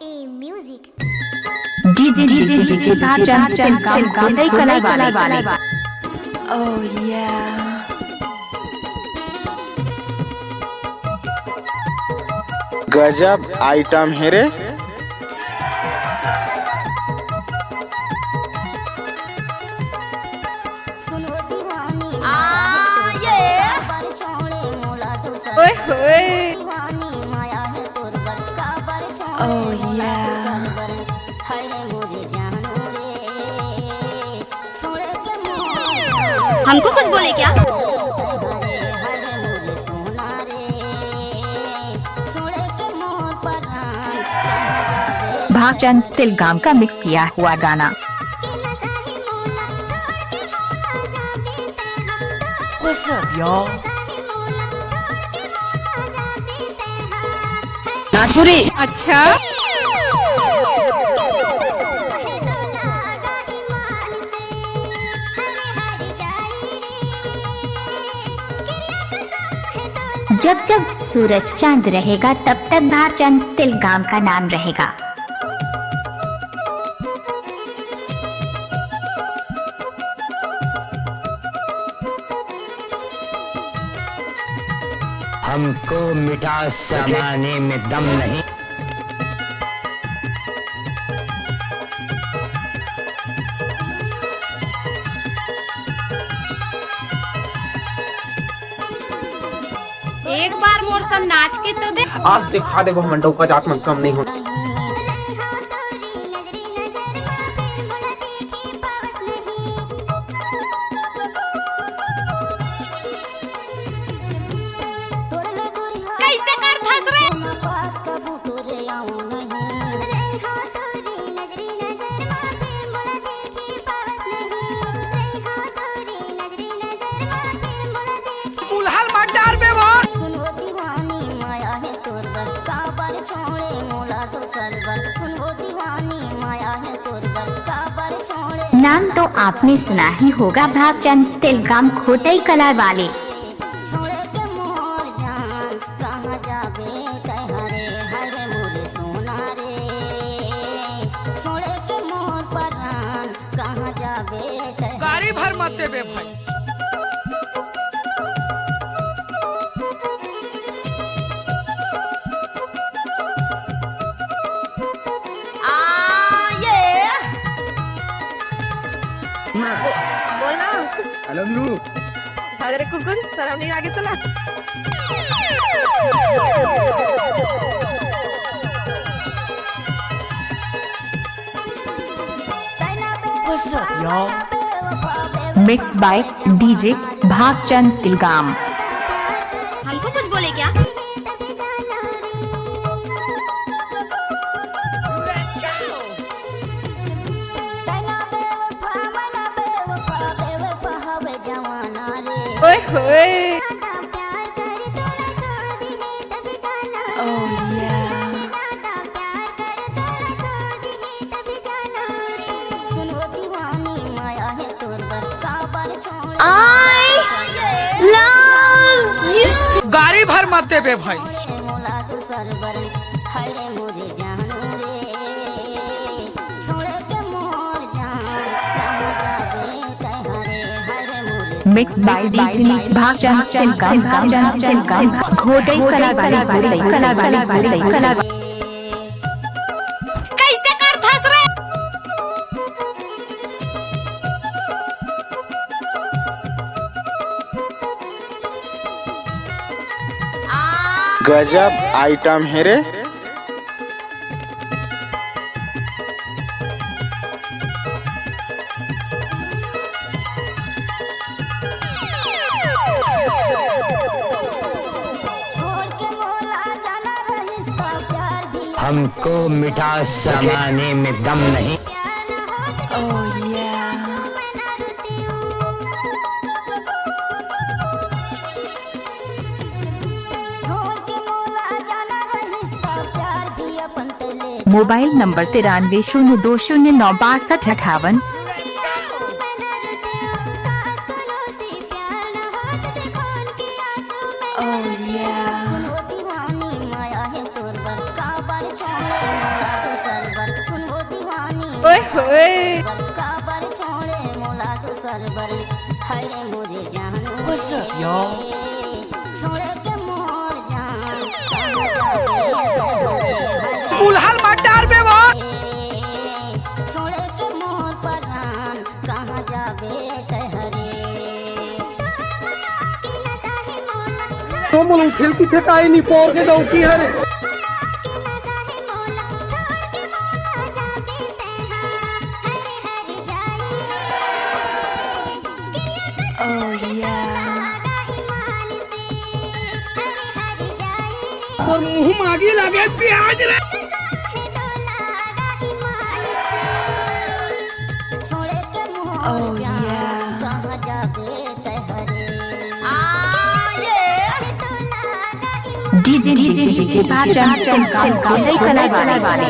A music. DJ Bhagchand कला वाले। Oh yeah. गजब आइटम है रे। ओए होए। Oh yeah. हमको कुछ बोले क्या? भागचंद तिलगाम का मिक्स किया हुआ गाना। What's up, y'all? नाचुरी। अच्छा जब जब सूरज चांद रहेगा तब तक भागचंद तिलगाम का नाम रहेगा। हमको मिठास सामाने में दम नहीं। एक बार मोर सन नाच के तो दे। आज दिखा दे वो मंडो का जात मन कम नहीं होता। कैसे कर धस रे? कुल्हाल मत डार बे वो। नाम तो आपने सुना ही होगा, भागचंद तिलगाम खोटई कला वाले। गाड़ी भर मत दे बे भाई। बोलना हेलो नू। भाग रे कुकुर, शर्म नहीं आगे चला। What's up, y'all? Mix by DJ Bhagchand Tilgam. हमको कुछ बोले क्या? ओए होए। Oh yeah. गाड़ी भर मत दे बे भाई। Mix by DJ Bhagchand Tilgam. खोटई कला वाले। कैसे कर धस रे? गजब आइटम है रे। हमको मिठास सामाने में दम नहीं। Oh yeah. Mobile number 9302096258। Oh yeah. ओए होए What's up, y'all? कुल्हाल मत डार बे वो। तो मुझे खेलती थे ताई नहीं पोर के दौकी है रे Oh yeah. और मुंह मांगी लगे प्याज रे Oh yeah. डीजे भाषण कला वाले